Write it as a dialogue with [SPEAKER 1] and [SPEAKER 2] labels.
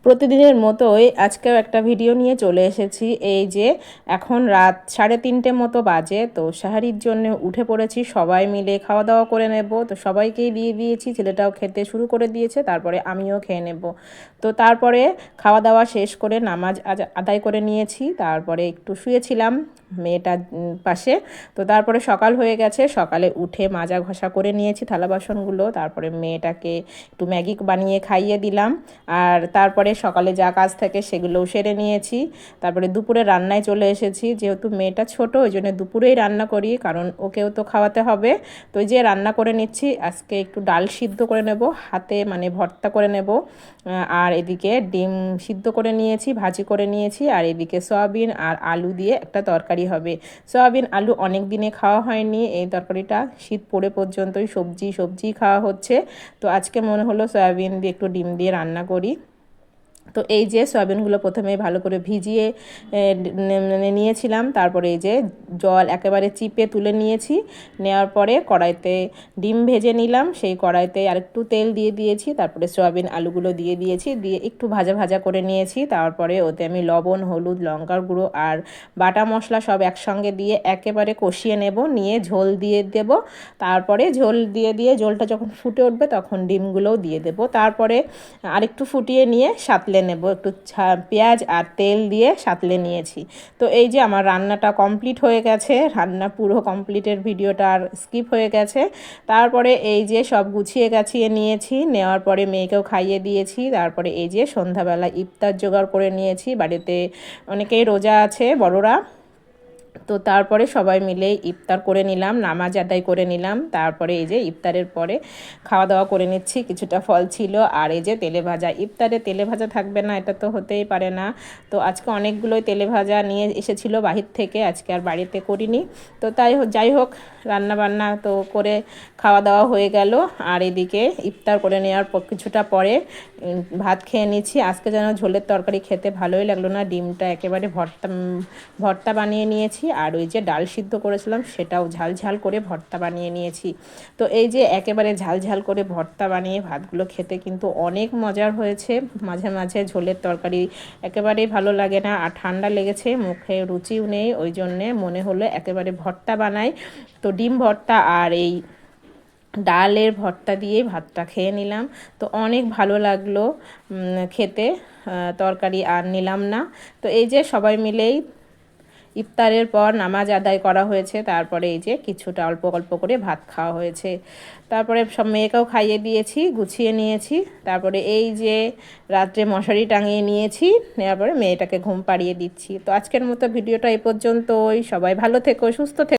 [SPEAKER 1] প্রতিদিনের মতোই আজকেও একটা ভিডিও নিয়ে চলে এসেছি। এই যে এখন রাত 3:30 মতো বাজে, তো সাহারির জন্য উঠে পড়েছি, সবাই মিলে খাওয়া দাওয়া করে নেব। তো সবাইকেই দিয়ে দিয়েছি, ছেলেটাও খেতে শুরু করে দিয়েছে, তারপরে আমিও খেয়ে নেব। তো তারপরে খাওয়া দাওয়া শেষ করে নামাজ আদায় করে নিয়েছি, তারপরে একটু শুয়েছিলাম মেয়েটার পাশে। তো তারপরে সকাল হয়ে গেছে, সকালে উঠে মাজা ঘষা করে নিয়েছি থালা বাসনগুলো, তারপরে মেয়েটাকে একটু ম্যাগি বানিয়ে খাইয়ে দিলাম। আর তারপরে সকালে যা কাজ থাকে সেগুলোও সেরে নিয়েছি। তারপরে দুপুরে রান্নায় চলে এসেছি, যেহেতু মেয়েটা ছোট ওই জন্য দুপুরেই রান্না করি, কারণ ওকেও তো খাওয়াতে হবে। তো ওই যে রান্না করে নিচ্ছি, আজকে একটু ডাল সিদ্ধ করে নেব, হাতে মানে ভর্তা করে নেব। আর এদিকে ডিম সিদ্ধ করে নিয়েছি, ভাজি করে নিয়েছি, আর এদিকে সয়াবিন আর আলু দিয়ে একটা তরকারি হবে। সয়াবিন আলু অনেক দিনে খাওয়া হয়নি, এই তরকারিটা শীত পড়ে পর্যন্তই সবজি খাওয়া হচ্ছে। তো আজকে মনে হলো সয়াবিন দিয়ে একটু ডিম দিয়ে রান্না করি। তো এই যে সয়াবিনগুলো প্রথমে ভালো করে ভিজিয়ে নিয়েছিলাম, তারপরে এই যে জল একেবারে চিপে তুলে নিয়েছি। নেওয়ার পরে কড়াইতে ডিম ভেজে নিলাম, সেই কড়াইতে আরেকটু তেল দিয়ে দিয়েছি, তারপরে সয়াবিন আলুগুলো দিয়ে দিয়েছি, দিয়ে একটু ভাজা ভাজা করে নিয়েছি। তারপরে ওতে আমি লবণ, হলুদ, লঙ্কার গুঁড়ো আর বাটা মশলা সব একসঙ্গে দিয়ে একেবারে কষিয়ে নেব, নিয়ে ঝোল দিয়ে দেব। তারপরে ঝোল দিয়ে ঝোলটা যখন ফুটে উঠবে তখন ডিমগুলোও দিয়ে দেব। তারপরে আরেকটু ফুটিয়ে নিয়ে সাঁতলে নেব, একটু পেঁয়াজ আর তেল দিয়ে সাঁতলে নিয়েছি। তো এই যে আমার রান্নাটা কমপ্লিট হয়ে গেছে, রান্না পুরো কমপ্লিটের ভিডিওটা আর স্কিপ হয়ে গেছে। তারপরে এই যে সব গুছিয়ে গাছিয়ে নিয়েছি, নেওয়ার পরে মেয়েকেও খাইয়ে দিয়েছি। তারপরে এই যে সন্ধ্যাবেলা ইফতার জোগাড় করে নিয়েছি, বাড়িতে অনেকেই রোজা আছে বড়রা। তো তারপরে সবাই মিলে ইফতার করে নিলাম, নামাজ আদায় করে নিলাম। তারপরে এই যে ইফতারের পরে খাওয়া দাওয়া করে নিচ্ছি, কিছুটা ফল ছিল, আর এই যে তেলে ভাজা। ইফতারে তেলে ভাজা থাকবে না এটা তো হতেই পারে না। তো আজকে অনেকগুলোই তেলে ভাজা নিয়ে এসেছিলো বাহির থেকে, আজকে আর বাড়িতে করিনি। তো যাই হোক রান্না বান্না তো করে খাওয়া দাওয়া হয়ে গেল। আর এদিকে ইফতার করে নেওয়ার কিছুটা পরে ভাত খেয়ে নিচ্ছি। আজকে যেন ঝোলের তরকারি খেতে ভালোই লাগলো না, ডিমটা একেবারে ভর্তা বানিয়ে নিয়েছি, আর ওই যে ডাল সিদ্ধ করেছিলাম সেটাও ঝাল করে ভর্তা বানিয়ে নিয়েছি। তো এই যে একেবারে ঝাল করে ভর্তা বানিয়ে ভাতগুলো খেতে কিন্তু অনেক মজার হয়েছে। মাঝে মাঝে ঝোলের তরকারি একেবারেই ভালো লাগে না, আর ঠান্ডা লেগেছে, মুখে রুচিও নেই, ওই জন্যে মনে হলো একেবারে ভর্তা বানাই। তো ডিম ভর্তা আর এই ডালের ভর্তা দিয়ে ভাতটা খেয়ে নিলাম। তো অনেক ভালো লাগলো খেতে, তরকারি আর নিলাম না। তো এই যে সবাই মিলেই ইফতারের পর নামাজ আদায় করা হয়েছে, তারপরে এই যে কিছুটা অল্প অল্প করে ভাত খাওয়া হয়েছে। তারপরে সব মেয়েকেও খাইয়ে দিয়েছি, গুছিয়ে নিয়েছি। তারপরে এই যে রাত্রে মশারি টাঙিয়ে নিয়েছি, নেওয়ার পরে মেয়েটাকে ঘুম পাড়িয়ে দিচ্ছি। তো আজকের মতো ভিডিওটা এই পর্যন্তই। সবাই ভালো থেকো, সুস্থ থেকো।